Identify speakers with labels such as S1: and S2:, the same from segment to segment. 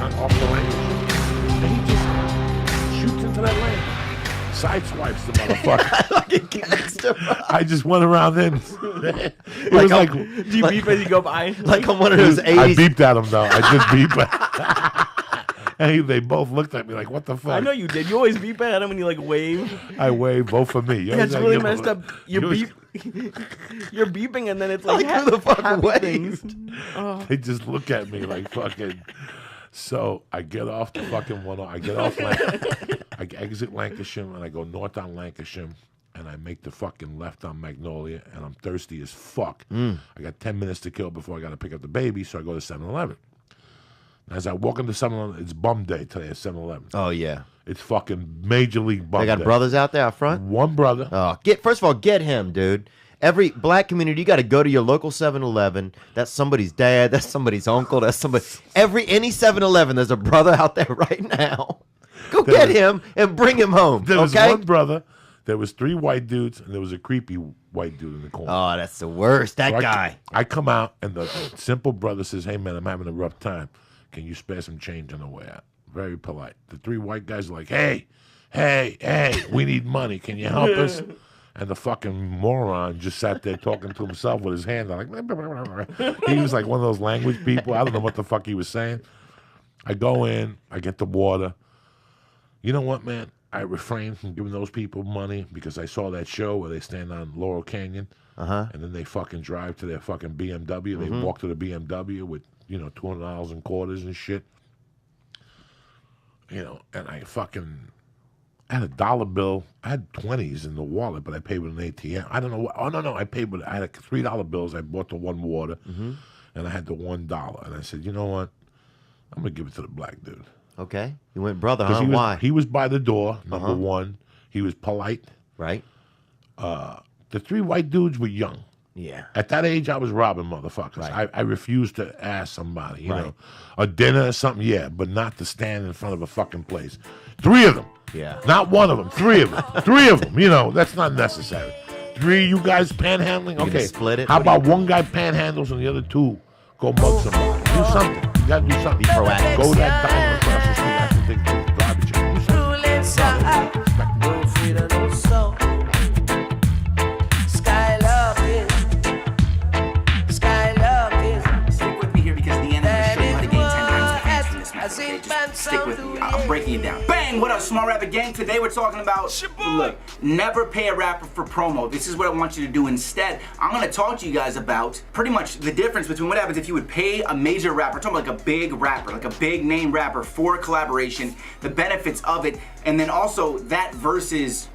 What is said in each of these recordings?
S1: off the lane, and he just shoots into that lane. Sideswipes the motherfucker.
S2: Like a gangster, bro.
S1: I just went around then. It
S2: Like
S1: was like,
S3: Do you beep as you go by?
S2: Like on one of those 80s.
S1: I beeped at him though. I just beeped. And they both looked at me like, "What the fuck?"
S3: I know you did. You always beep at him when you like wave.
S1: I waved both for me.
S3: That's really messed up. You're beeping and then it's like,
S2: Who the fuck
S3: happy
S2: waves?
S3: things.
S1: They just look at me like fucking. So I get off the fucking one. I get off I exit Lancashire and I go north on Lancashire and I make the fucking left on Magnolia and I'm thirsty as fuck. I got 10 minutes to kill before I got to pick up the baby, so I go to 7-Eleven. As I walk into 7-Eleven, it's bum day today at 7-Eleven.
S2: Oh, yeah.
S1: It's fucking major league bum
S2: They got
S1: day.
S2: brothers out there out front?
S1: One brother.
S2: Oh, first of all, get him, dude. Every black community, you got to go to your local 7-Eleven. That's somebody's dad. That's somebody's uncle. That's somebody. Any 7-Eleven, there's a brother out there right now. Go get him and bring him home.
S1: There was
S2: okay?
S1: one brother. There was 3 white dudes, and there was a creepy white dude in the corner.
S2: Oh, that's the worst. That
S1: So
S2: guy.
S1: I come out, and the simple brother says, "Hey, man, I'm having a rough time. Can you spare some change on the way out?" Very polite. The 3 white guys are like, "Hey, we need money. Can you help us?" And the fucking moron just sat there talking to himself with his hand out, like, he was like one of those language people. I don't know what the fuck he was saying. I go in, I get the water. You know what, man? I refrained from giving those people money because I saw that show where they stand on Laurel Canyon and then they fucking drive to their fucking BMW. They walk to the BMW with, $200 in quarters and shit. And I had a dollar bill. I had 20s in the wallet, but I paid with an ATM. I don't know what. Oh, no. I paid with, I had $3 bills. I bought the one water and I had the $1. And I said, you know what? I'm going to give it to the black dude.
S2: Okay. You went brother, huh? Why?
S1: He was by the door, number one. He was polite.
S2: Right.
S1: The 3 white dudes were young.
S2: Yeah.
S1: At that age, I was robbing motherfuckers.
S2: Right.
S1: I refused to ask somebody, you know, a dinner or something, yeah, but not to stand in front of a fucking place. 3 of them.
S2: Yeah.
S1: Not one of them. 3 of them. 3 of them. That's not necessary. 3, you guys panhandling? Okay.
S2: Split it?
S1: How about one guy panhandles and the other 2 go mug somebody? Do something. You gotta do something.
S2: Be proactive.
S1: Go to that diner across the street. That's what they do. Garbage. Do something.
S4: Stick with me here because the end of the show, you how to gain 10 times the fans from this match. Okay? Just stick with me. I'm breaking it down. Bang! What up, Small Rapper Gang? Today we're talking about, look, never pay a rapper for promo. This is what I want you to do instead. I'm going to talk to you guys about pretty much the difference between what happens if you would pay a major rapper, talking about like a big rapper, like a big name rapper for a collaboration, the benefits of it, and then also that versus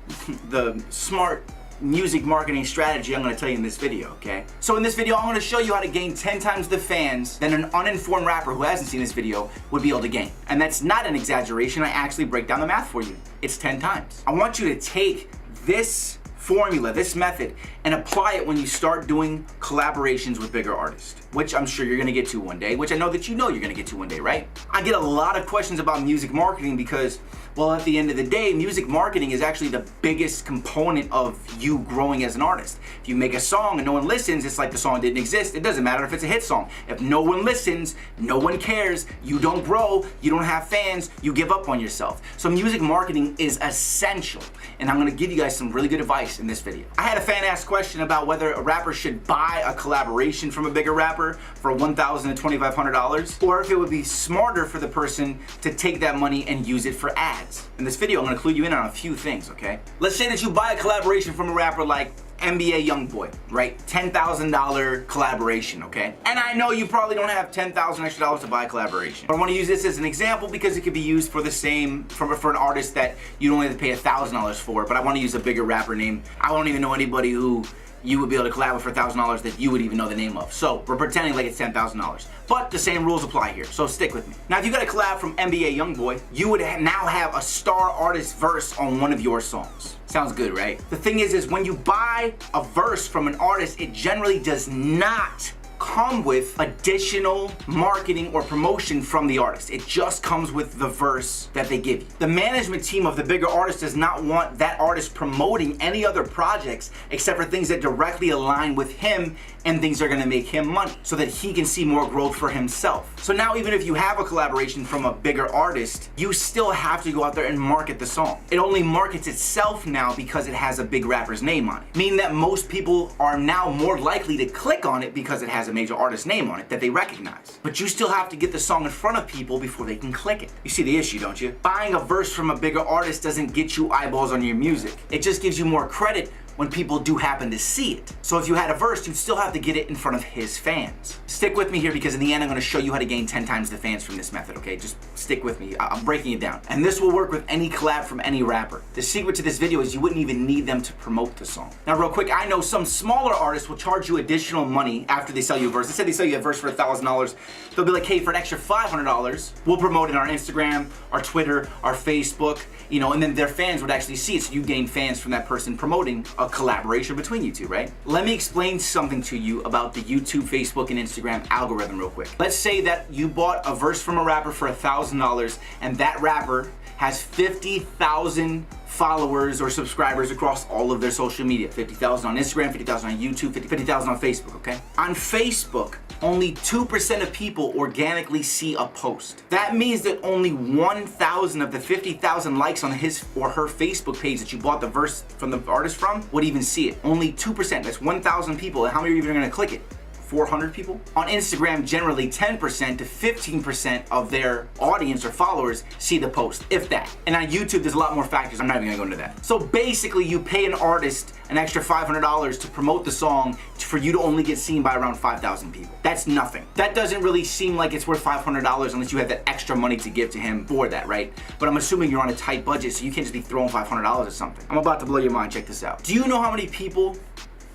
S4: the smart music marketing strategy I'm going to tell you in this video, okay? So in this video, I'm going to show you how to gain 10 times the fans than an uninformed rapper who hasn't seen this video would be able to gain. And that's not an exaggeration. I actually break down the math for you. It's 10 times. I want you to take this formula, this method, and apply it when you start doing collaborations with bigger artists, which I'm sure you're gonna get to one day, which I know that you know you're gonna get to one day, right? I get a lot of questions about music marketing because, well, at the end of the day, music marketing is actually the biggest component of you growing as an artist. If you make a song and no one listens, it's like the song didn't exist. It doesn't matter if it's a hit song. If no one listens, no one cares, you don't grow, you don't have fans, you give up on yourself. So music marketing is essential, and I'm gonna give you guys some really good advice in this video. I had a fan ask question about whether a rapper should buy a collaboration from a bigger rapper for $1,000 to $2,500, or if it would be smarter for the person to take that money and use it for ads. In this video, I'm gonna clue you in on a few things, okay? Let's say that you buy a collaboration from a rapper like NBA Youngboy, right? $10,000 collaboration, okay? And I know you probably don't have $10,000 extra to buy a collaboration. But I wanna use this as an example because it could be used for the same, for an artist that you only have to pay $1,000 for, but I wanna use a bigger rapper name. I don't even know anybody who you would be able to collab with for $1,000 that you would even know the name of. So we're pretending like it's $10,000. But the same rules apply here, so stick with me. Now, if you got a collab from NBA Youngboy, you would now have a star artist verse on one of your songs. Sounds good, right? The thing is when you buy a verse from an artist, it generally does not come with additional marketing or promotion from the artist. It just comes with the verse that they give you. The management team of the bigger artist does not want that artist promoting any other projects except for things that directly align with him and things that are gonna make him money so that he can see more growth for himself. So now even if you have a collaboration from a bigger artist, you still have to go out there and market the song. It only markets itself now because it has a big rapper's name on it, meaning that most people are now more likely to click on it because it has a major artist name on it that they recognize. But you still have to get the song in front of people before they can click it. You see the issue, don't you? Buying a verse from a bigger artist doesn't get you eyeballs on your music. It just gives you more credit when people do happen to see it. So if you had a verse, you'd still have to get it in front of his fans. Stick with me here because in the end, I'm gonna show you how to gain 10 times the fans from this method, okay? Just stick with me, I'm breaking it down. And this will work with any collab from any rapper. The secret to this video is you wouldn't even need them to promote the song. Now real quick, I know some smaller artists will charge you additional money after they sell you a verse. Let's say they sell you a verse for $1,000. They'll be like, hey, for an extra $500, we'll promote it on our Instagram, our Twitter, our Facebook, you know, and then their fans would actually see it. So you gain fans from that person promoting a collaboration between you two, right? Let me explain something to you about the YouTube, Facebook, and Instagram algorithm real quick. Let's say that you bought a verse from a rapper for $1,000 and that rapper has 50,000 followers or subscribers across all of their social media. 50,000 on Instagram, 50,000 on YouTube, 50,000 on Facebook, okay? On Facebook, only 2% of people organically see a post. That means that only 1,000 of the 50,000 likes on his or her Facebook page that you bought the verse from the artist from would even see it. Only 2%, that's 1,000 people. And how many are even gonna click it? 400 people? On Instagram, generally 10% to 15% of their audience or followers see the post, if that. And on YouTube, there's a lot more factors. I'm not even gonna go into that. So basically, you pay an artist an extra $500 to promote the song for you to only get seen by around 5,000 people. That's nothing. That doesn't really seem like it's worth $500 unless you have that extra money to give to him for that, right? But I'm assuming you're on a tight budget, so you can't just be throwing $500 at something. I'm about to blow your mind, check this out. Do you know how many people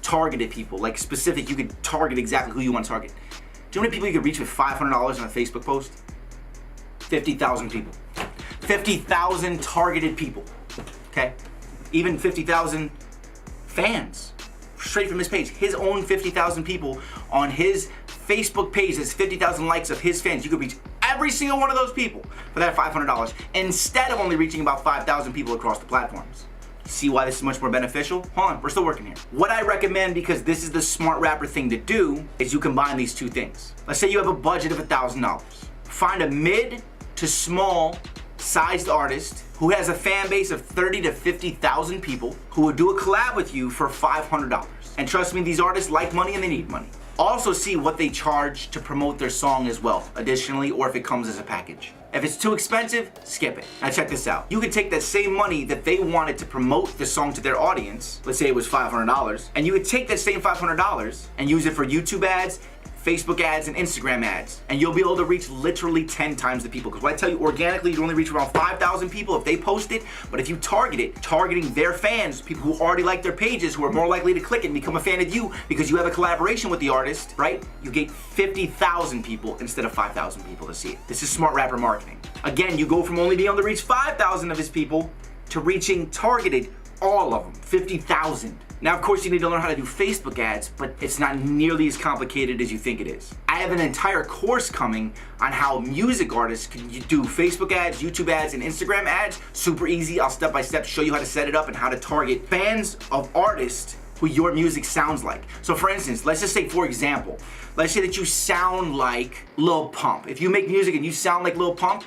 S4: targeted people, like specific, you could target exactly who you want to target? Do you know how many people you could reach with $500 on a Facebook post? 50,000 people. 50,000 targeted people, okay? Even 50,000 fans, straight from his page. His own 50,000 people on his Facebook page, has 50,000 likes of his fans. You could reach every single one of those people for that $500 instead of only reaching about 5,000 people across the platforms. See why this is much more beneficial? Hold on, we're still working here. What I recommend, because this is the smart rapper thing to do, is you combine these two things. Let's say you have a budget of $1,000. Find a mid to small sized artist who has a fan base of 30 to 50,000 people who will do a collab with you for $500. And trust me, these artists like money and they need money. Also see what they charge to promote their song as well, additionally, or if it comes as a package. If it's too expensive, skip it. Now check this out. You can take that same money that they wanted to promote the song to their audience, let's say it was $500, and you would take that same $500 and use it for YouTube ads, Facebook ads, and Instagram ads. And you'll be able to reach literally 10 times the people. Because when I tell you organically, you only reach around 5,000 people if they post it. But if you target it, targeting their fans, people who already like their pages, who are more likely to click and become a fan of you because you have a collaboration with the artist, right? You get 50,000 people instead of 5,000 people to see it. This is smart rapper marketing. Again, you go from only being able to reach 5,000 of his people to reaching targeted all of them, 50,000. Now, of course, you need to learn how to do Facebook ads, but it's not nearly as complicated as you think it is. I have an entire course coming on how music artists can do Facebook ads, YouTube ads, and Instagram ads. Super easy. I'll step by step show you how to set it up and how to target fans of artists who your music sounds like. So for instance, let's just say, for example, let's say that you sound like Lil Pump. If you make music and you sound like Lil Pump,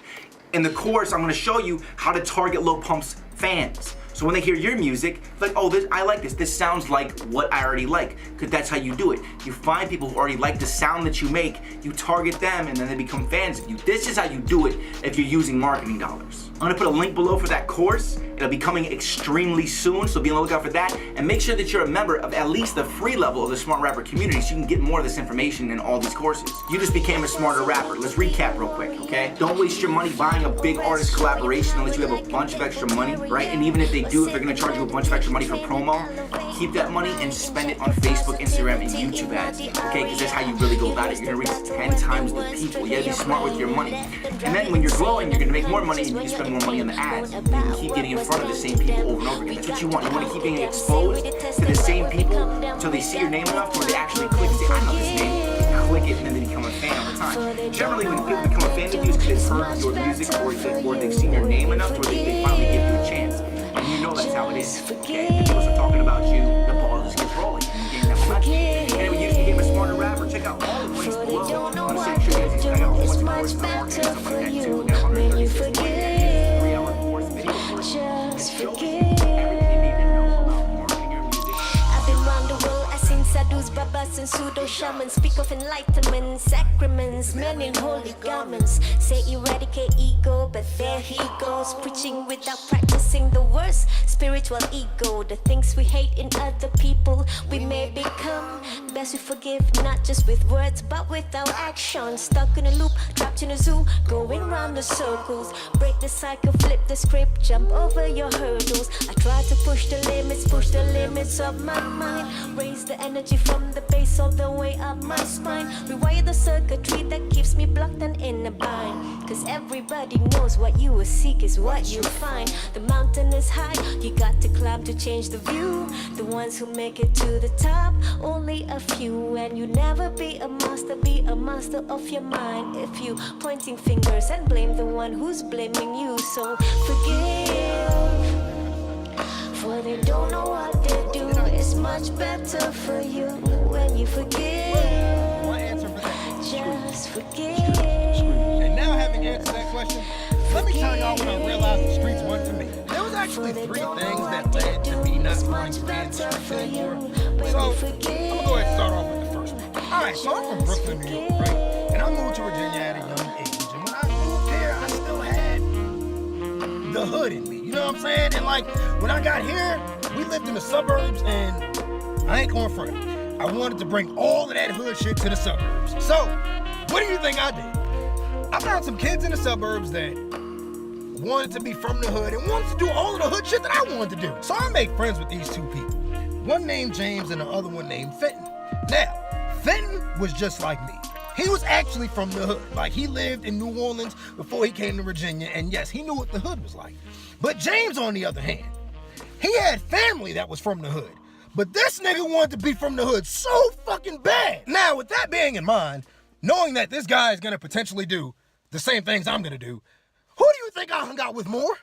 S4: in the course, I'm gonna show you how to target Lil Pump's fans. So when they hear your music, like, oh, I like this. This sounds like what I already like, because that's how you do it. You find people who already like the sound that you make, you target them, and then they become fans of you. This is how you do it if you're using marketing dollars. I'm gonna put a link below for that course. It'll be coming extremely soon, so be on the lookout for that. And make sure that you're a member of at least the free level of the Smart Rapper community so you can get more of this information in all these courses. You just became a smarter rapper. Let's recap real quick, okay? Don't waste your money buying a big artist collaboration unless you have a bunch of extra money, right? And even if they do, if they're gonna charge you a bunch of extra money for promo, keep that money and spend it on Facebook, Instagram, and YouTube ads, okay? Because that's how you really go about it. You're gonna reach 10 times the people. You gotta be smart with your money. And then when you're growing, you're gonna make more money and you can spend more money on the ads. You can keep getting in front of the same people over and over again. That's what you want. You want to keep being exposed to the same people until they see your name enough where they actually click and say, I know this name. click it and then they become a fan over time. Generally, when people become a fan of you, it's because they've heard your music or they've seen your name enough where they finally give you a chance. And you know that's how it is. Okay? People are talking about you, the ball just gets rolling. And you gain that momentum. And when you became a smarter rapper, check out all the links below. I'm going to send you guys these. I got a whole bunch of courses on marketing and stuff like that too. We got 136 3-hour course, video course. Just forget. Everything you need to know about marketing your music.
S5: I've been round the world, I seen sadhus, babas, and pseudo shamans. Speak of enlightenment, sacraments, men in holy garments. Say eradicate ego, but there he goes, preaching without practicing the worst. Spiritual ego, the things we hate in other people, we may become. Best we forgive, not just with words, but with our actions. Stuck in a loop, trapped in a zoo, going round the circles. Break the cycle, flip the script, jump over your hurdles. I try to push the limits of my mind. Raise the energy from the base all the way up my spine. Rewire the circuitry that keeps me blocked and in a bind. Cause everybody knows what you will seek is what you find. The mountain is high, you got to climb to change the view. The ones who make it to the top, only a few. And you never be a master of your mind. If you pointing fingers and blame the one who's blaming you. So forgive, for they don't know what they do. It's much better for you when you forgive. Just forgive.
S6: And now, having answered that question, let me tell y'all what I realized the streets want to me. There was actually 3 things that led to me not wanting to be in the streets anymore. So, I'm gonna go ahead and start off with the first one. Alright, so I'm from Brooklyn, New York, right? And I moved to Virginia at a young age. And when I moved there, I still had the hood in me. You know what I'm saying? And like, when I got here, we lived in the suburbs, and I ain't going front. I wanted to bring all of that hood shit to the suburbs. So, what do you think I did? I found some kids in the suburbs that wanted to be from the hood and wanted to do all of the hood shit that I wanted to do. So I made friends with these 2 people. One named James and the other one named Fenton. Now, Fenton was just like me. He was actually from the hood. Like, he lived in New Orleans before he came to Virginia, and yes, he knew what the hood was like. But James, on the other hand, he had family that was from the hood. But this nigga wanted to be from the hood so fucking bad. Now, with that being in mind, knowing that this guy is gonna potentially do the same things I'm gonna do, who do you think I hung out with more?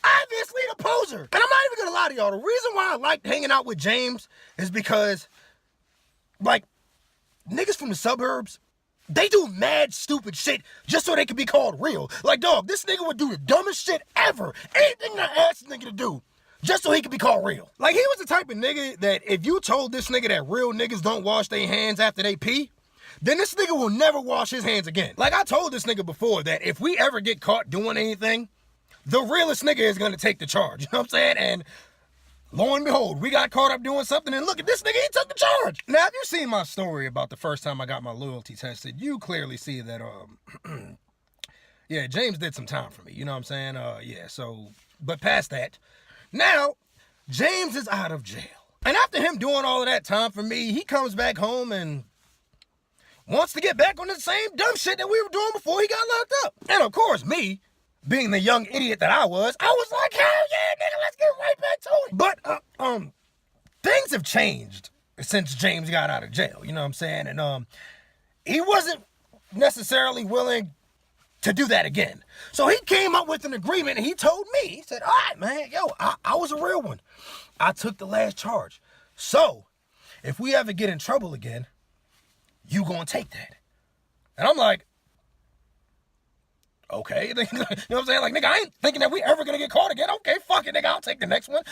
S6: Obviously the poser. And I'm not even gonna lie to y'all, the reason why I liked hanging out with James is because, like, niggas from the suburbs, they do mad stupid shit just so they can be called real. Like, dog, this nigga would do the dumbest shit ever. Anything that I asked the nigga to do, just so he could be called real. Like, he was the type of nigga that if you told this nigga that real niggas don't wash their hands after they pee, then this nigga will never wash his hands again. Like, I told this nigga before that if we ever get caught doing anything, the realest nigga is gonna take the charge. You know what I'm saying? And lo and behold, we got caught up doing something, and look at this nigga, he took the charge. Now, if you've seen my story about the first time I got my loyalty tested, you clearly see that, yeah, James did some time for me. You know what I'm saying? Yeah, so, but past that, now, James is out of jail. And after him doing all of that time for me, he comes back home and wants to get back on the same dumb shit that we were doing before he got locked up. And of course, me, being the young idiot that I was like, hell yeah, nigga, let's get right back to it. But, things have changed since James got out of jail, you know what I'm saying? And, he wasn't necessarily willing to do that again. So he came up with an agreement, and he told me, he said, all right, man, yo, I was a real one. I took the last charge. So, if we ever get in trouble again, you gonna take that. And I'm like, okay. You know what I'm saying? Like, nigga, I ain't thinking that we ever gonna get caught again. Okay, fuck it, nigga, I'll take the next one.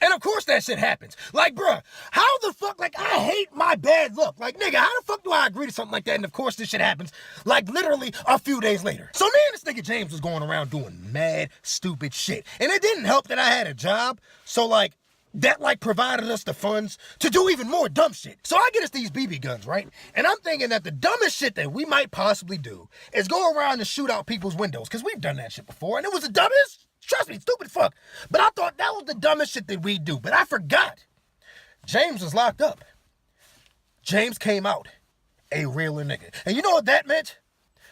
S6: And of course that shit happens. Like, bruh, how the fuck, like, I hate my bad luck. Like, nigga, how the fuck do I agree to something like that? And of course this shit happens, like, literally a few days later. So me and this nigga James was going around doing mad, stupid shit. And it didn't help that I had a job. So, like, that, like, provided us the funds to do even more dumb shit. So I get us these BB guns, right? And I'm thinking that the dumbest shit that we might possibly do is go around and shoot out people's windows. Because we've done that shit before, and it was the dumbest. Trust me, stupid fuck. But I thought that was the dumbest shit that we do. But I forgot. James was locked up. James came out a realer nigga. And you know what that meant?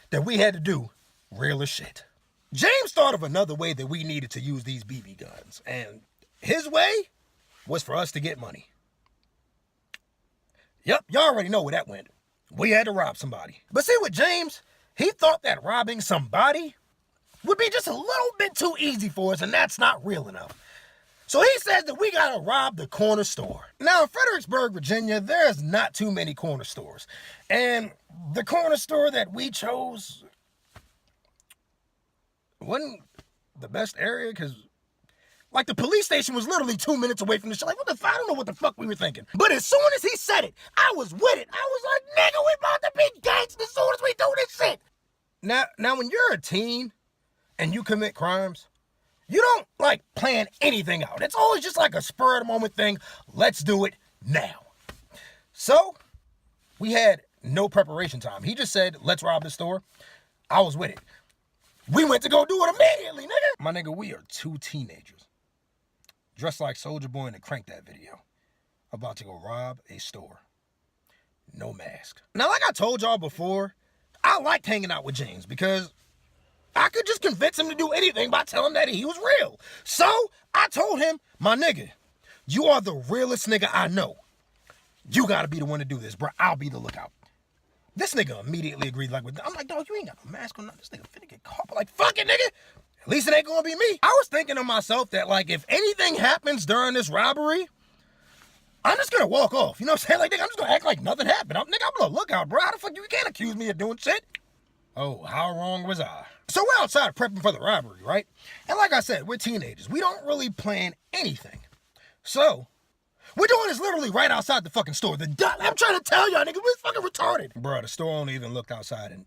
S6: That we had to do realer shit. James thought of another way that we needed to use these BB guns. And his way was for us to get money. Yep, y'all already know where that went. We had to rob somebody. But see, with James, he thought that robbing somebody would be just a little bit too easy for us, and that's not real enough. So he says that we gotta rob the corner store. Now, in Fredericksburg, Virginia, there's not too many corner stores. And the corner store that we chose wasn't the best area, because like the police station was literally 2 minutes away from the shit. Like, what the fuck? I don't know what the fuck we were thinking. But as soon as he said it, I was with it. I was like, nigga, we about to be gangsters as soon as we do this shit. Now, when you're a teen and you commit crimes, you don't like plan anything out. It's always just like a spur of the moment thing. Let's do it now. So we had no preparation time. He just said, let's rob the store. I was with it. We went to go do it immediately, nigga. My nigga, we are 2 teenagers dressed like Soulja Boy in the Crank That video, about to go rob a store. No mask. Now, like I told y'all before, I liked hanging out with James because I could just convince him to do anything by telling him that he was real. So I told him, my nigga, you are the realest nigga I know. You gotta be the one to do this, bro. I'll be the lookout. This nigga immediately agreed. I'm like, dog, you ain't got no mask on. This nigga finna get caught. But like, fuck it, nigga. At least it ain't gonna be me. I was thinking to myself that, like, if anything happens during this robbery, I'm just gonna walk off. You know what I'm saying? Like, nigga, I'm just gonna act like nothing happened. I'm a lookout, bro. How the fuck you can't accuse me of doing shit? Oh, how wrong was I? So we're outside prepping for the robbery, right? And like I said, we're teenagers. We don't really plan anything. So we're doing this literally right outside the fucking store. I'm trying to tell y'all, nigga, we're fucking retarded. Bro, the store owner even looked outside and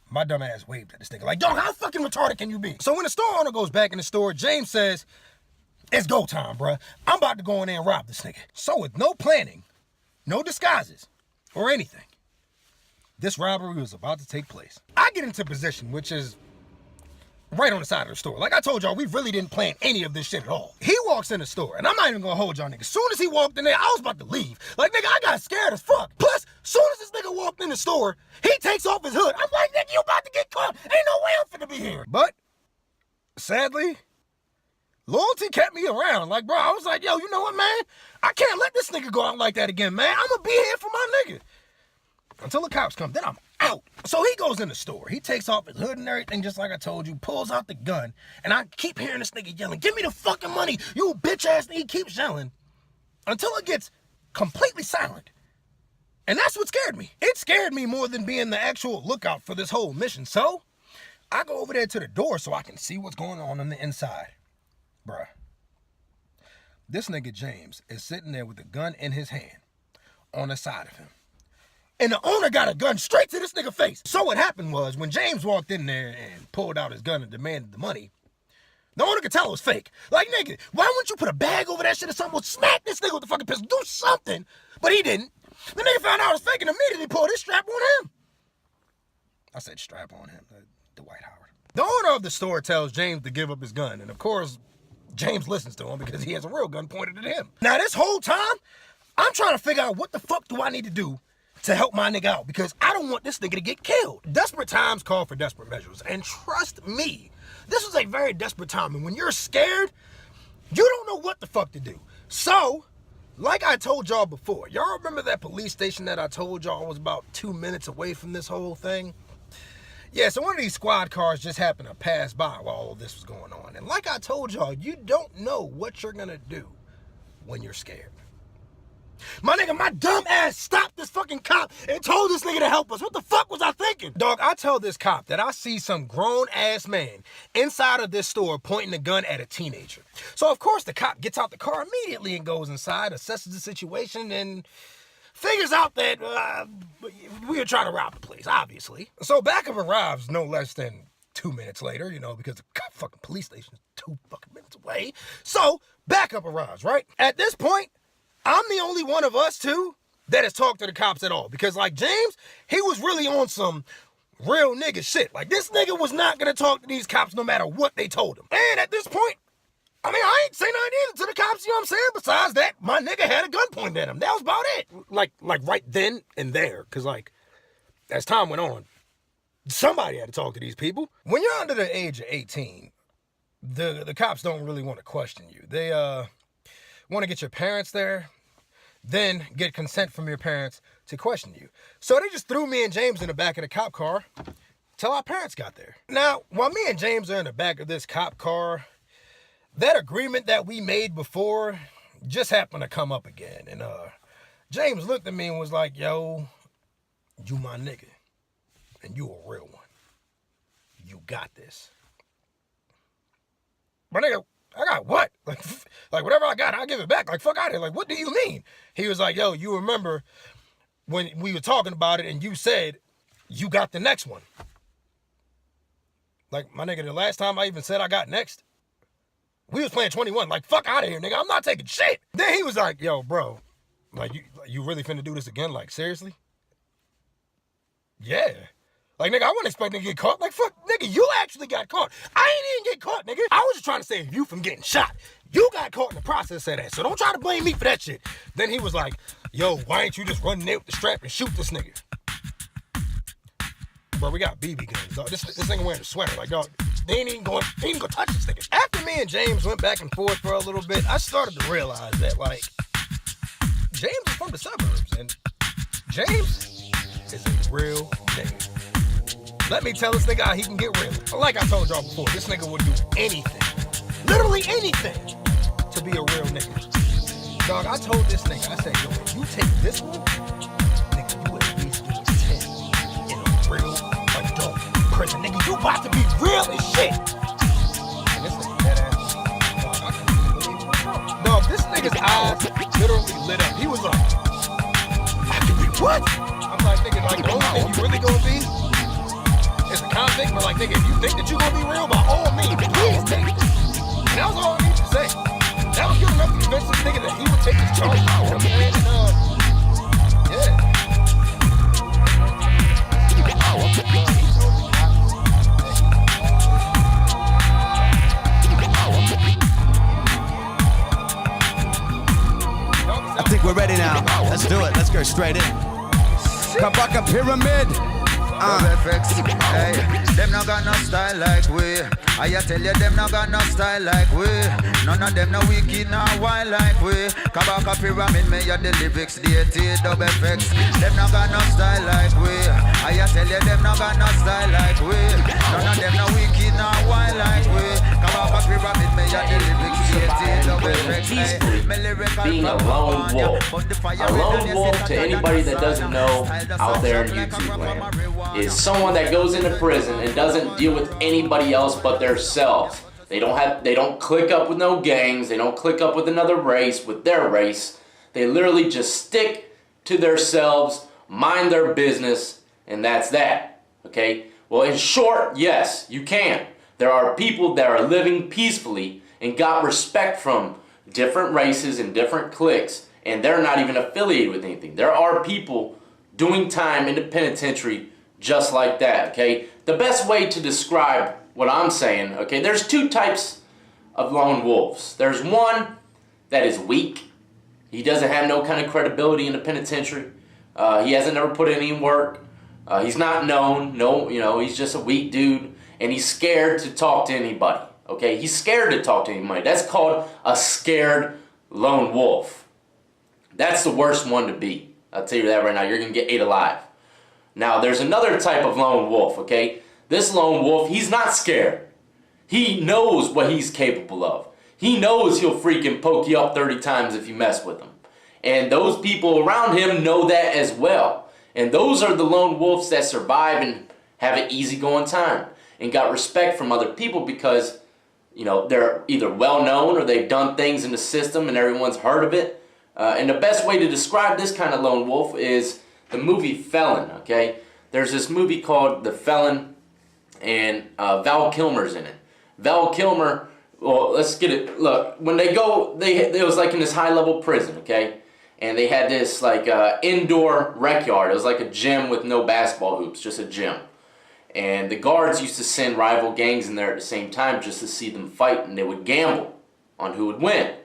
S6: my dumb ass waved at this nigga. Like, dog, how fucking retarded can you be? So when the store owner goes back in the store, James says, it's go time, bro. I'm about to go in there and rob this nigga. So with no planning, no disguises, or anything, this robbery was about to take place. I get into position, which is right on the side of the store. Like I told y'all, we really didn't plan any of this shit at all. He walks in the store, and I'm not even gonna hold y'all niggas. As soon as he walked in there, I was about to leave. Like, nigga, I got scared as fuck. Plus, as soon as this nigga walked in the store, he takes off his hood. I'm like, nigga, you about to get caught. Ain't no way I'm finna be here. But, sadly, loyalty kept me around. Like, bro, I was like, yo, you know what, man? I can't let this nigga go out like that again, man. I'm gonna be here for my nigga. Until the cops come, then I'm out. So he goes in the store. He takes off his hood and everything, just like I told you, pulls out the gun, and I keep hearing this nigga yelling, give me the fucking money, you bitch ass. He keeps yelling until it gets completely silent. And that's what scared me. It scared me more than being the actual lookout for this whole mission. So I go over there to the door so I can see what's going on the inside. Bruh. This nigga James is sitting there with a gun in his hand on the side of him. And the owner got a gun straight to this nigga face. So what happened was, when James walked in there and pulled out his gun and demanded the money, the owner could tell it was fake. Like, nigga, why wouldn't you put a bag over that shit or something? Well, smack this nigga with the fucking pistol. Do something. But he didn't. The nigga found out it was fake and immediately pulled his strap on him. I said strap on him. Dwight Howard. The owner of the store tells James to give up his gun. And of course, James listens to him because he has a real gun pointed at him. Now, this whole time, I'm trying to figure out what the fuck do I need to do to help my nigga out, because I don't want this nigga to get killed. Desperate times call for desperate measures. And trust me, this was a very desperate time. And when you're scared, you don't know what the fuck to do. So, like I told y'all before, y'all remember that police station that I told y'all was about 2 minutes away from this whole thing? Yeah, so one of these squad cars just happened to pass by while all of this was going on. And like I told y'all, you don't know what you're gonna do when you're scared. My nigga, my dumb ass stopped this fucking cop and told this nigga to help us. What the fuck was I thinking? Dog, I tell this cop that I see some grown ass man inside of this store pointing a gun at a teenager. So of course the cop gets out the car immediately and goes inside, assesses the situation, and figures out that we were trying to rob the place, obviously. So backup arrives no less than 2 minutes later, you know, because the fucking police station is 2 fucking minutes away. So backup arrives, right? At this point, I'm the only one of us two that has talked to the cops at all. Because like James, he was really on some real nigga shit. Like, this nigga was not gonna talk to these cops no matter what they told him. And at this point, I mean, I ain't say nothing either to the cops, you know what I'm saying? Besides that, my nigga had a gun pointed at him. That was about it. Like right then and there. Because like, as time went on, somebody had to talk to these people. When you're under the age of 18, the cops don't really want to question you. They want to get your parents there. then get consent from your parents to question you. So they just threw me and James in the back of the cop car till our parents got there. Now, while me and James are in the back of this cop car, that agreement that we made before just happened to come up again. And James looked at me and was like, yo, you my nigga. And you a real one. You got this. My nigga, I got what? Like whatever I got, I'll give it back. Like, fuck out of here. Like, what do you mean? He was like, yo, you remember when we were talking about it and you said you got the next one. Like, my nigga, the last time I even said I got next, we was playing 21. Like, fuck out of here, nigga. I'm not taking shit. Then he was like, yo, bro, like, you really finna do this again? Like, seriously? Yeah. Like, nigga, I wasn't expecting to get caught. Like, fuck, nigga, you actually got caught. I ain't even get caught, nigga. I was just trying to save you from getting shot. You got caught in the process of that, so don't try to blame me for that shit. Then he was like, yo, why ain't you just run in there with the strap and shoot this nigga? Bro, we got BB guns, dog. This nigga wearing a sweater. Like, dog, they ain't even gonna touch this nigga. After me and James went back and forth for a little bit, I started to realize that, like, James is from the suburbs, and James is a real nigga. Let me tell this nigga how he can get real. Like I told y'all before, this nigga would do anything, literally anything, to be a real nigga. Dog, I told this nigga, I said, yo, if you take this one, nigga, you would at least get 10 in a real adult prison. Nigga, you about to be real as shit. And this nigga dead ass. Dog, I couldn't believe it myself. Dog, this nigga's eyes literally lit up. He was like, I could be what? I'm like, nigga, like, the only thing you really gonna be is a convict, but like, nigga, if you think that you gonna be real, by all means, please take it. And that was all I needed to say. That was good enough to convince this nigga that he would take his charge. You know what I'm saying? And, yeah.
S7: I think we're ready now. Let's do it. Let's go straight in. Kabaka Pyramid.
S8: DUB FX, hey, them not got no style like we. I tell you, them not got no style like we. None of them no wicked, no wild like we. Kabaka Pyramid, me the lyrics, DUB FX. Them not got no style like we. I tell you, them not got no style like we. None of them no wicked, no wild like we. Kabaka Pyramid, me the lyrics, DUB FX. Hey,
S9: being a lone wolf. A lone wolf, to anybody that doesn't know out there in YouTube land, is someone that goes into prison and doesn't deal with anybody else but themselves. They don't click up with no gangs, they don't click up with another race, with their race. They literally just stick to themselves, mind their business, and that's that. Okay? Well, in short, yes, you can. There are people that are living peacefully and got respect from different races and different cliques, and they're not even affiliated with anything. There are people doing time in the penitentiary just like that, okay? The best way to describe what I'm saying, okay, there's two types of lone wolves. There's one that is weak. He doesn't have no kind of credibility in the penitentiary. He hasn't ever put in any work. He's not known. No, you know, he's just a weak dude, and he's scared to talk to anybody, okay? He's scared to talk to anybody. That's called a scared lone wolf. That's the worst one to be. I'll tell you that right now. You're going to get ate alive. Now, there's another type of lone wolf, okay? This lone wolf, he's not scared. He knows what he's capable of. He knows he'll freaking poke you up 30 times if you mess with him. And those people around him know that as well. And those are the lone wolves that survive and have an easygoing time and got respect from other people because, you know, they're either well-known or they've done things in the system and everyone's heard of it. And the best way to describe this kind of lone wolf is the movie Felon, okay? There's this movie called The Felon, and Val Kilmer's in it. Val Kilmer, well, let's get it. Look, when they go, it was like in this high-level prison, okay? And they had this like indoor rec yard. It was like a gym with no basketball hoops, just a gym. And the guards used to send rival gangs in there at the same time just to see them fight, and they would gamble on who would win.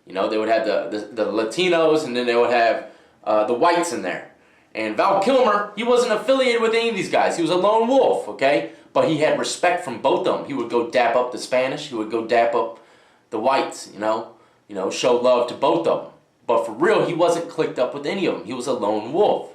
S9: You know, they would have the Latinos, and then they would have the whites in there. And Val Kilmer, he wasn't affiliated with any of these guys. He was a lone wolf, okay? But he had respect from both of them. He would go dap up the Spanish. He would go dap up the whites, you know, show love to both of them. But for real, he wasn't clicked up with any of them. He was a lone wolf.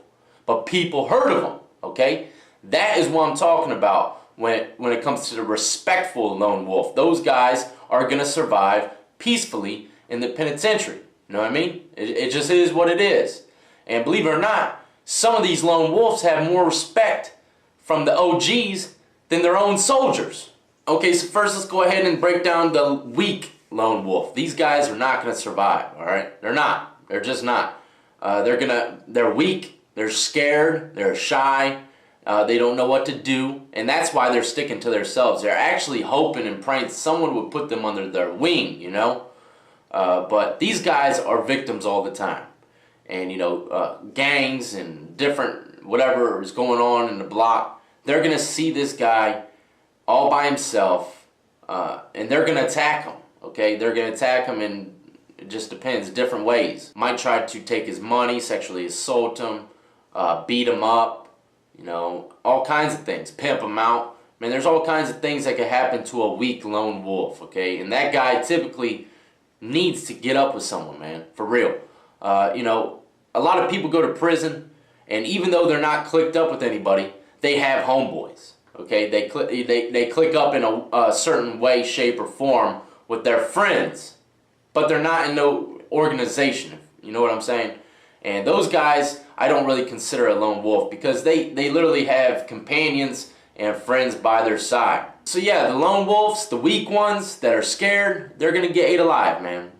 S9: But people heard of him, okay? That is what I'm talking about when it comes to the respectful lone wolf. Those guys are going to survive peacefully in the penitentiary. You know what I mean? It just is what it is. And believe it or not, some of these lone wolves have more respect from the OGs than their own soldiers. Okay, so first let's go ahead and break down the weak lone wolf. These guys are not going to survive, all right? They're not. They're just not. They're weak. They're scared. They're shy. They don't know what to do. And that's why they're sticking to themselves. They're actually hoping and praying someone would put them under their wing, you know? But these guys are victims all the time. And, you know, gangs and different whatever is going on in the block, they're going to see this guy all by himself, and they're going to attack him, okay? They're going to attack him in, it just depends, different ways. Might try to take his money, sexually assault him, beat him up, you know, all kinds of things, pimp him out. Man, there's all kinds of things that could happen to a weak lone wolf, okay? And that guy typically needs to get up with someone, man, for real. You know, a lot of people go to prison, and even though they're not clicked up with anybody, they have homeboys, okay? They click up in a certain way, shape, or form with their friends, but they're not in no organization, you know what I'm saying? And those guys, I don't really consider a lone wolf because they literally have companions and friends by their side. So yeah, the lone wolves, the weak ones that are scared, they're gonna get ate alive, man.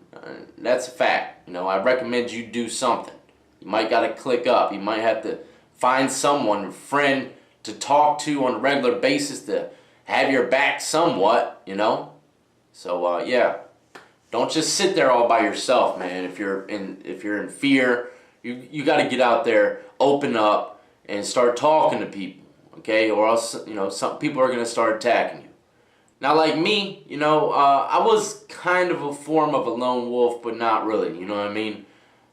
S9: That's a fact. You know, I recommend you do something. You might gotta click up. You might have to find someone, a friend, to talk to on a regular basis to have your back somewhat, you know? So yeah, don't just sit there all by yourself, man. If you're in fear, you gotta get out there, open up, and start talking to people, okay? Or else, you know, some people are gonna start attacking you. Now, like me, you know, I was kind of a form of a lone wolf, but not really, you know what I mean?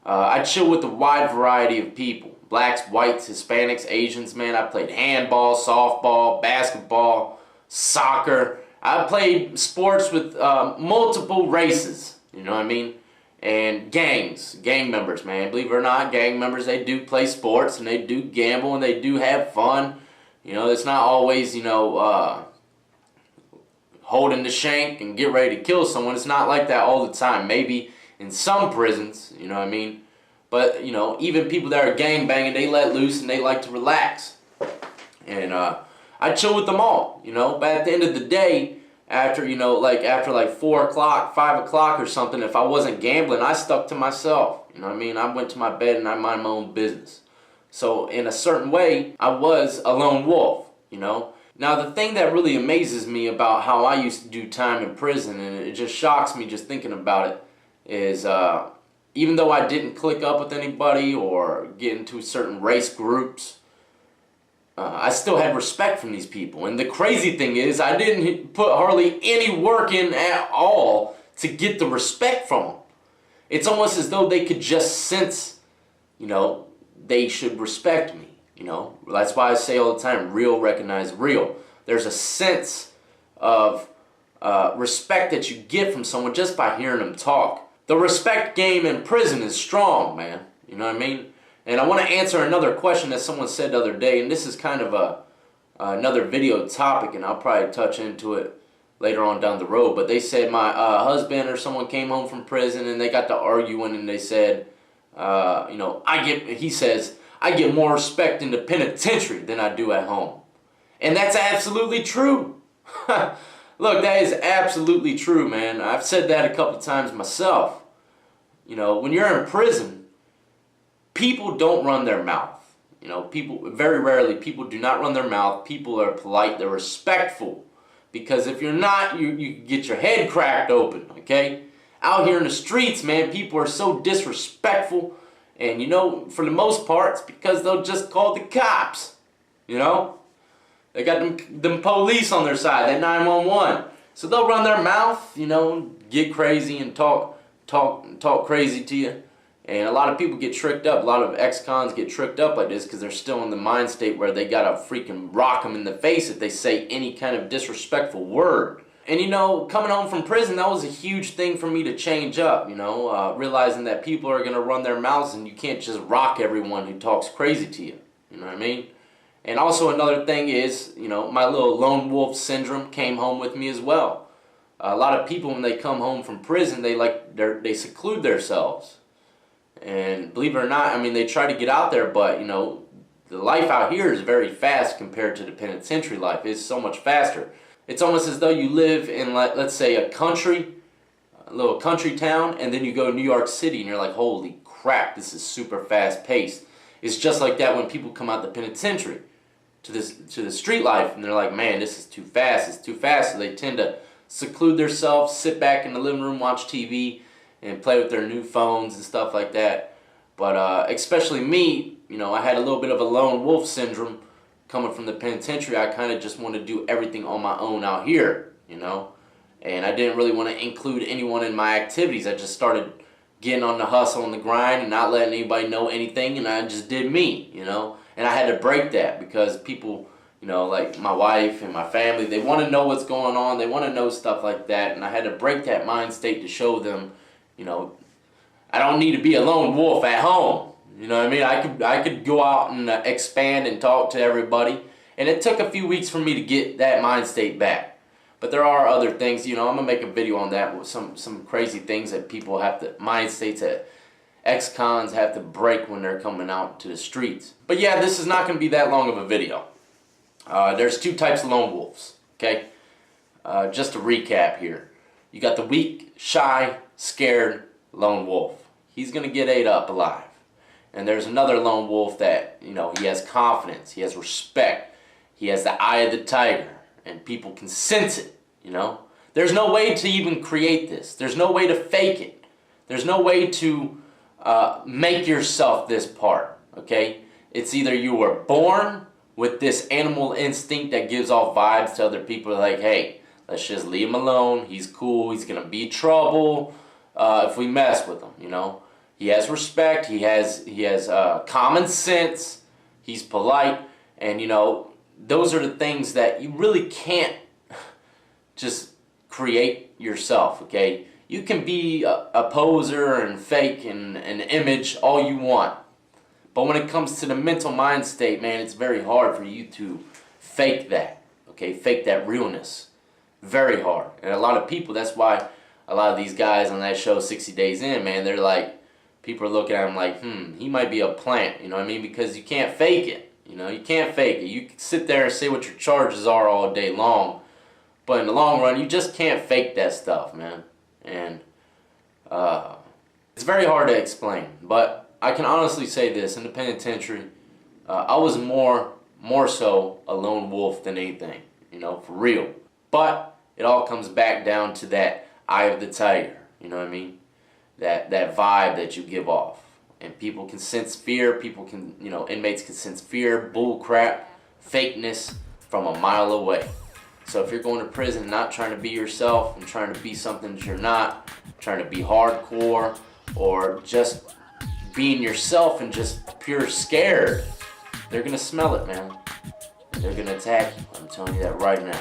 S9: I chill with a wide variety of people. Blacks, whites, Hispanics, Asians, man. I played handball, softball, basketball, soccer. I played sports with multiple races, you know what I mean? And gangs, gang members, man. Believe it or not, gang members, they do play sports, and they do gamble, and they do have fun. You know, it's not always, you know, holding the shank and get ready to kill someone. It's not like that all the time. Maybe in some prisons, you know what I mean? But, you know, even people that are gangbanging, they let loose and they like to relax. And I chill with them all, you know? But at the end of the day, after, you know, after 4 o'clock, 5 o'clock or something, if I wasn't gambling, I stuck to myself. You know what I mean? I went to my bed and I mind my own business. So in a certain way, I was a lone wolf, you know? Now, the thing that really amazes me about how I used to do time in prison, and it just shocks me just thinking about it, is even though I didn't click up with anybody or get into certain race groups, I still had respect from these people. And the crazy thing is, I didn't put hardly any work in at all to get the respect from them. It's almost as though they could just sense, you know, they should respect me. You know, that's why I say all the time, real recognize real. There's a sense of respect that you get from someone just by hearing them talk. The respect game in prison is strong, man. You know what I mean? And I want to answer another question that someone said the other day, and this is kind of another video topic, and I'll probably touch into it later on down the road. But they said my husband or someone came home from prison, and they got to arguing, and they said, you know, he says, I get more respect in the penitentiary than I do at home. And that's absolutely true. Look, that is absolutely true, man. I've said that a couple times myself. You know, when you're in prison, people don't run their mouth. You know, people, very rarely, people do not run their mouth. People are polite, they're respectful. Because if you're not, you get your head cracked open, okay? Out here in the streets, man, people are so disrespectful. And, you know, for the most part, it's because they'll just call the cops, you know? They got them police on their side, that 911. So they'll run their mouth, you know, get crazy and talk crazy to you. And a lot of people get tricked up. A lot of ex-cons get tricked up like this because they're still in the mind state where they gotta freaking rock them in the face if they say any kind of disrespectful word. And you know, coming home from prison, that was a huge thing for me to change up, you know, realizing that people are going to run their mouths and you can't just rock everyone who talks crazy to you, you know what I mean? And also another thing is, you know, my little lone wolf syndrome came home with me as well. A lot of people, when they come home from prison, they seclude themselves. And believe it or not, I mean, they try to get out there, but, you know, the life out here is very fast compared to the penitentiary life. It's so much faster. It's almost as though you live in, let's say, a little country town, and then you go to New York City, and you're like, holy crap, this is super fast paced. It's just like that when people come out the penitentiary to the street life, and they're like, man, this is too fast, it's too fast. So they tend to seclude themselves, sit back in the living room, watch TV, and play with their new phones and stuff like that. But especially me, you know, I had a little bit of a lone wolf syndrome. Coming from the penitentiary, I kind of just want to do everything on my own out here, you know? And I didn't really want to include anyone in my activities. I just started getting on the hustle and the grind and not letting anybody know anything, and I just did me, you know? And I had to break that because people, you know, like my wife and my family, they want to know what's going on. They want to know stuff like that, and I had to break that mind state to show them, you know, I don't need to be a lone wolf at home. You know what I mean? I could go out and expand and talk to everybody. And it took a few weeks for me to get that mind state back. But there are other things, you know, I'm going to make a video on that with some crazy things that people have to, mind states that ex-cons have to break when they're coming out to the streets. But yeah, this is not going to be that long of a video. There's two types of lone wolves, okay? Just to recap here. You got the weak, shy, scared lone wolf. He's going to get ate up alive. And there's another lone wolf that, you know, he has confidence, he has respect, he has the eye of the tiger, and people can sense it, you know? There's no way to even create this. There's no way to fake it. There's no way to make yourself this part, okay? It's either you were born with this animal instinct that gives off vibes to other people like, hey, let's just leave him alone, he's cool, he's gonna be trouble if we mess with him, you know? He has respect, he has common sense, he's polite, and you know, those are the things that you really can't just create yourself, okay? You can be a poser and fake and an image all you want, but when it comes to the mental mind state, man, it's very hard for you to fake that, okay? Fake that realness. Very hard. And a lot of people, that's why a lot of these guys on that show 60 Days In, man, they're like, people are looking at him like, he might be a plant, you know what I mean? Because you can't fake it, you know? You can't fake it. You can sit there and say what your charges are all day long, but in the long run, you just can't fake that stuff, man. And it's very hard to explain, but I can honestly say this, in the penitentiary, I was more so a lone wolf than anything, you know, for real. But it all comes back down to that eye of the tiger, you know what I mean? That vibe that you give off. And people can sense fear, people can, you know, inmates can sense fear, bull crap, fakeness from a mile away. So if you're going to prison not trying to be yourself and trying to be something that you're not, trying to be hardcore, or just being yourself and just pure scared, they're gonna smell it, man. They're gonna attack you. I'm telling you that right now.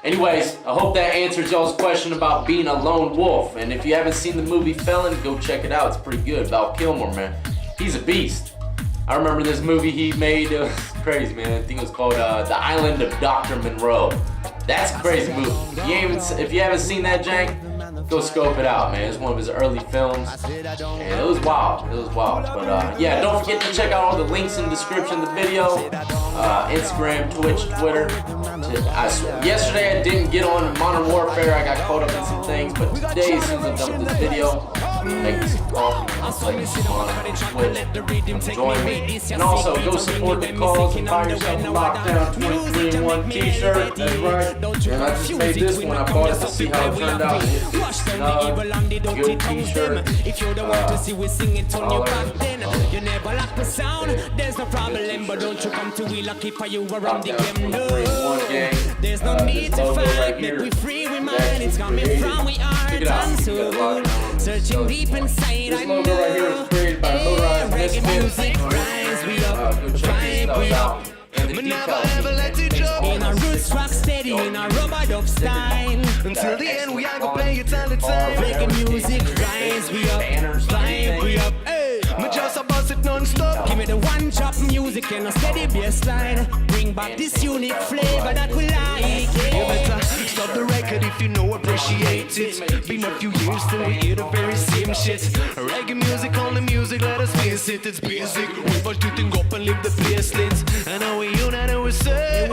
S9: Anyways, I hope that answers y'all's question about being a lone wolf. And if you haven't seen the movie Felon, go check it out. It's pretty good. Val Kilmer, man. He's a beast. I remember this movie he made. It was crazy, man. I think it was called The Island of Dr. Monroe. That's a crazy movie. If you haven't seen that, Jank, go scope it out, man. It's one of his early films. And it was wild. It was wild. But yeah, don't forget to check out all the links in the description of the video. Instagram, Twitch, Twitter. Yesterday I didn't get on Modern Warfare. I got caught up in some things. But today, as soon as I'm done with this video, make me some coffee and play some on Twitch. Join me. And also, go support the cause and buy yourself a Lockdown 23-in-1 t-shirt. That's right. And I just made this one. I bought it to see how it turned out. It's snug, good t-shirt.
S10: If you don't want to see we sing it on your back then, you never like the sound. There's no problem, but don't you come to we lucky for you around the game. No, there's no need to fight. Make we free, we mind. It's coming from we heart and soul. Searching deep inside, I know. Reggae music rise we up, vibe we up. We never ever let it go. roots rock steady in a rubber dub style.
S6: Until the end, we ain't gonna play it all the time.
S10: Reggae music rise we up, vibe we up. Hey,
S6: Me just a bust it non-stop.
S10: give me the one chop music and a steady bass line. Bring back this unique flavor that we like.
S6: You better stop the record if you know appreciate it. Been a few years till we hear the very same shit. Reggae music, only music, let us face it. It's basic. We push the thing up and leave the place lit. And now we unite and we say,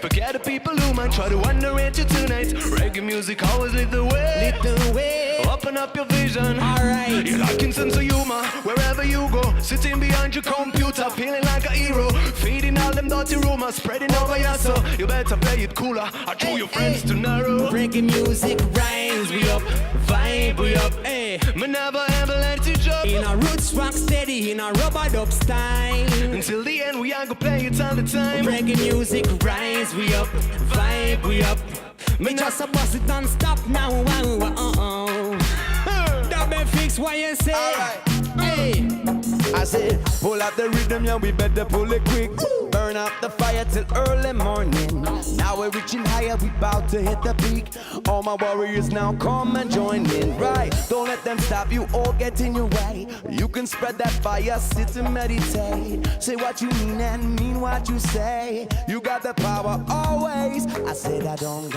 S6: forget the people who might try to underrate you tonight. Reggae music always lead the way.
S10: Lead the way.
S6: Open up your vision.
S10: Alright.
S6: You're lacking sense of humor wherever you go. Sitting behind your computer, feeling like a hero. Feeding all them dirty rumors, spreading over your soul. You better play it cooler, or throw your friends to narrow.
S10: Reggae music rise we up, vibe we up. Hey,
S6: Me never ever let you drop.
S10: in a roots rock steady in a rubber dub style.
S6: Until the end, we ain't gonna play it all the time.
S10: Reggae music rise we up, vibe we up. Me just a bust it non-stop now. Dub FX, what you say? Hey,
S7: I said, pull out the rhythm, yeah, we better pull it quick. Burn out the fire till early morning. Now we're reaching higher, we bout to hit the peak. All my warriors now come and join in, right? Don't let them stop you or get in your way. You can spread that fire, sit and meditate. Say what you mean and mean what you say. You got the power always. I said, I don't.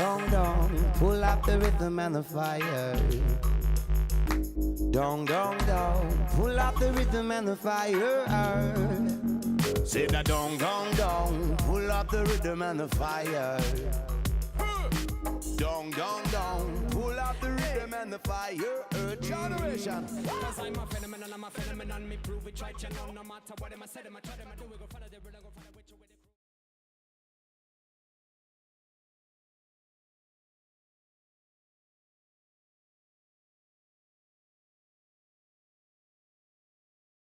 S7: Pull out the rhythm and the fire. Dong, pull out the rhythm and the fire. Say that dong, pull out the rhythm and the fire. Dong, pull out the rhythm and the fire. Generation.
S10: cause I'm a phenomenon, me prove it, try to know no matter what them I said, them I try them I do, we go follow the rhythm, go follow with you with it.